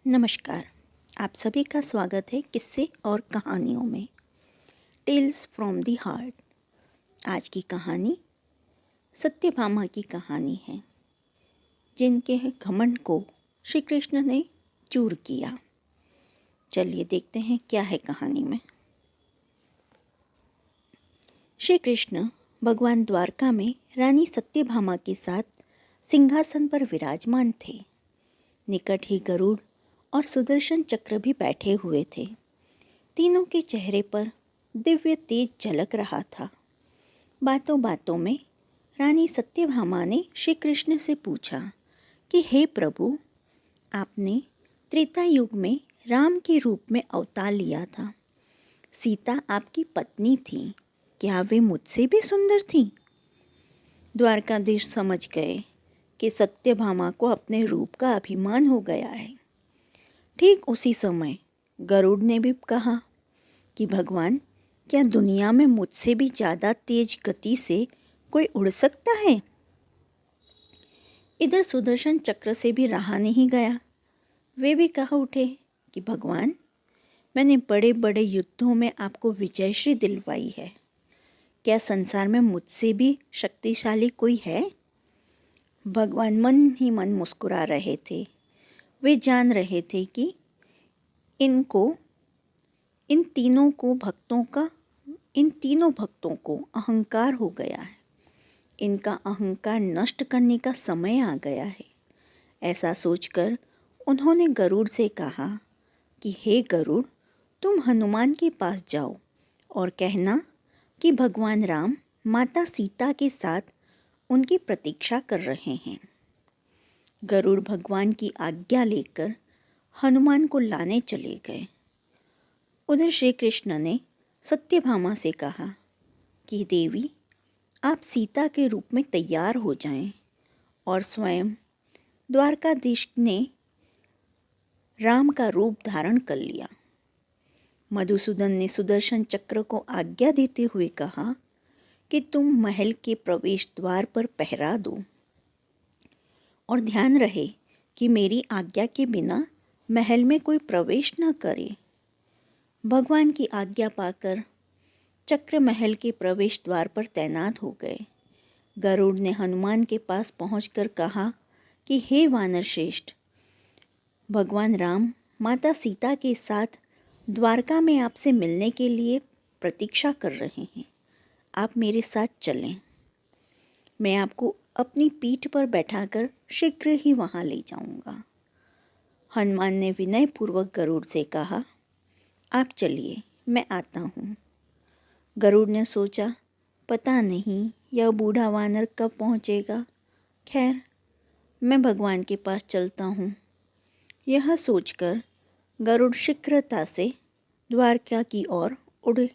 नमस्कार। आप सभी का स्वागत है किस्से और कहानियों में। Tales from the heart. आज की कहानी सत्यभामा की कहानी है, जिनके घमंड को श्री कृष्ण ने चूर किया। चलिए देखते हैं क्या है कहानी में। श्री कृष्ण भगवान द्वारका में रानी सत्यभामा के साथ सिंहासन पर विराजमान थे। निकट ही गरुड़ और सुदर्शन चक्र भी बैठे हुए थे। तीनों के चेहरे पर दिव्य तेज झलक रहा था। बातों बातों में रानी सत्यभामा ने श्री कृष्ण से पूछा कि हे प्रभु, आपने त्रेता युग में राम के रूप में अवतार लिया था। सीता आपकी पत्नी थी, क्या वे मुझसे भी सुंदर थी? द्वारकाधीश समझ गए कि सत्यभामा को अपने रूप का अभिमान हो गया है। ठीक उसी समय गरुड़ ने भी कहा कि भगवान, क्या दुनिया में मुझसे भी ज़्यादा तेज गति से कोई उड़ सकता है? इधर सुदर्शन चक्र से भी रहा नहीं गया। वे भी कह उठे कि भगवान, मैंने बड़े बड़े युद्धों में आपको विजयश्री दिलवाई है। क्या संसार में मुझसे भी शक्तिशाली कोई है? भगवान मन ही मन मुस्कुरा रहे थे। वे जान रहे थे कि इन तीनों भक्तों को अहंकार हो गया है। इनका अहंकार नष्ट करने का समय आ गया है। ऐसा सोचकर उन्होंने गरुड़ से कहा कि हे गरुड़, तुम हनुमान के पास जाओ और कहना कि भगवान राम माता सीता के साथ उनकी प्रतीक्षा कर रहे हैं। गरुड़ भगवान की आज्ञा लेकर हनुमान को लाने चले गए। उधर श्री कृष्ण ने सत्यभामा से कहा कि देवी, आप सीता के रूप में तैयार हो जाएं, और स्वयं द्वारकाधीश ने राम का रूप धारण कर लिया। मधुसूदन ने सुदर्शन चक्र को आज्ञा देते हुए कहा कि तुम महल के प्रवेश द्वार पर पहरा दो और ध्यान रहे कि मेरी आज्ञा के बिना महल में कोई प्रवेश न करे। भगवान की आज्ञा पाकर चक्र महल के प्रवेश द्वार पर तैनात हो गए। गरुड़ ने हनुमान के पास पहुंचकर कहा कि हे वानर श्रेष्ठ, भगवान राम माता सीता के साथ द्वारका में आपसे मिलने के लिए प्रतीक्षा कर रहे हैं। आप मेरे साथ चलें। मैं आपको अपनी पीठ पर बैठाकर शीघ्र ही वहां ले जाऊंगा। हनुमान ने विनयपूर्वक गरुड़ से कहा, आप चलिए, मैं आता हूँ। गरुड़ ने सोचा, पता नहीं यह बूढ़ा वानर कब पहुँचेगा। खैर, मैं भगवान के पास चलता हूँ। यह सोचकर गरुड़ शीघ्रता से द्वारका की ओर उड़े।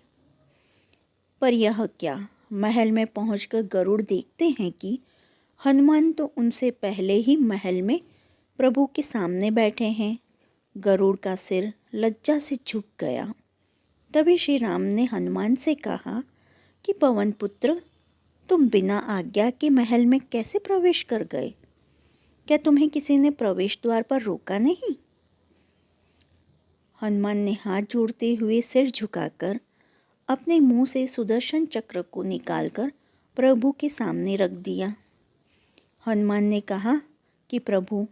पर यह क्या, महल में पहुंचकर गरुड़ देखते हैं कि हनुमान तो उनसे पहले ही महल में प्रभु के सामने बैठे हैं। गरुड़ का सिर लज्जा से झुक गया। तभी श्री राम ने हनुमान से कहा कि पवन पुत्र, तुम बिना आज्ञा के महल में कैसे प्रवेश कर गए? क्या तुम्हें किसी ने प्रवेश द्वार पर रोका नहीं? हनुमान ने हाथ जोड़ते हुए सिर झुकाकर अपने मुंह से सुदर्शन चक्र को निकालकर प्रभु के सामने रख दिया। हनुमान ने कहा कि प्रभु,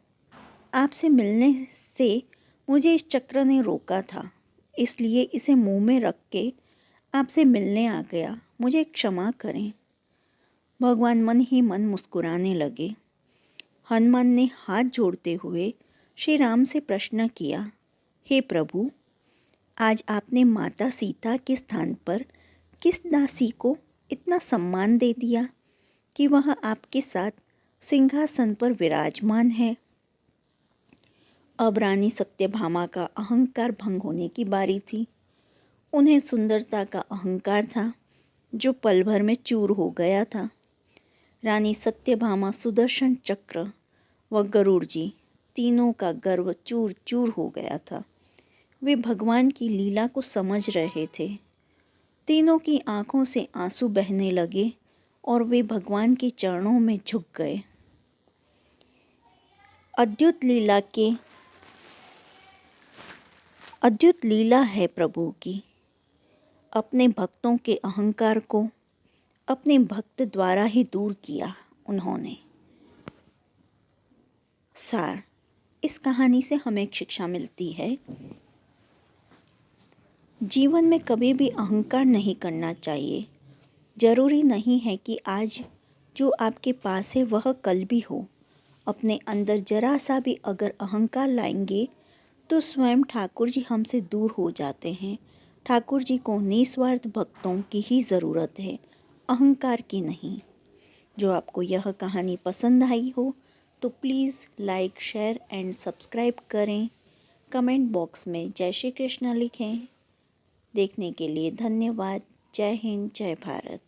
आपसे मिलने से मुझे इस चक्र ने रोका था, इसलिए इसे मुंह में रख के आपसे मिलने आ गया। मुझे क्षमा करें। भगवान मन ही मन मुस्कुराने लगे। हनुमान ने हाथ जोड़ते हुए श्री राम से प्रश्न किया, हे प्रभु, आज आपने माता सीता के स्थान पर किस दासी को इतना सम्मान दे दिया कि वह आपके साथ सिंहासन पर विराजमान है? अब रानी सत्यभामा का अहंकार भंग होने की बारी थी। उन्हें सुंदरता का अहंकार था, जो पल भर में चूर हो गया था। रानी सत्यभामा, सुदर्शन चक्र व गरुड़ जी, तीनों का गर्व चूर चूर हो गया था। वे भगवान की लीला को समझ रहे थे। तीनों की आंखों से आंसू बहने लगे और वे भगवान के चरणों में झुक गए। अद्भुत लीला के अद्भुत लीला है प्रभु की। अपने भक्तों के अहंकार को अपने भक्त द्वारा ही दूर किया उन्होंने। सार, इस कहानी से हमें एक शिक्षा मिलती है, जीवन में कभी भी अहंकार नहीं करना चाहिए। ज़रूरी नहीं है कि आज जो आपके पास है वह कल भी हो। अपने अंदर जरा सा भी अगर अहंकार लाएंगे तो स्वयं ठाकुर जी हमसे दूर हो जाते हैं। ठाकुर जी को निस्वार्थ भक्तों की ही ज़रूरत है, अहंकार की नहीं। जो आपको यह कहानी पसंद आई हो तो please like, share and subscribe करें। कमेंट बॉक्स में जय श्री कृष्ण लिखें। देखने के लिए धन्यवाद। जय हिंद, जय भारत।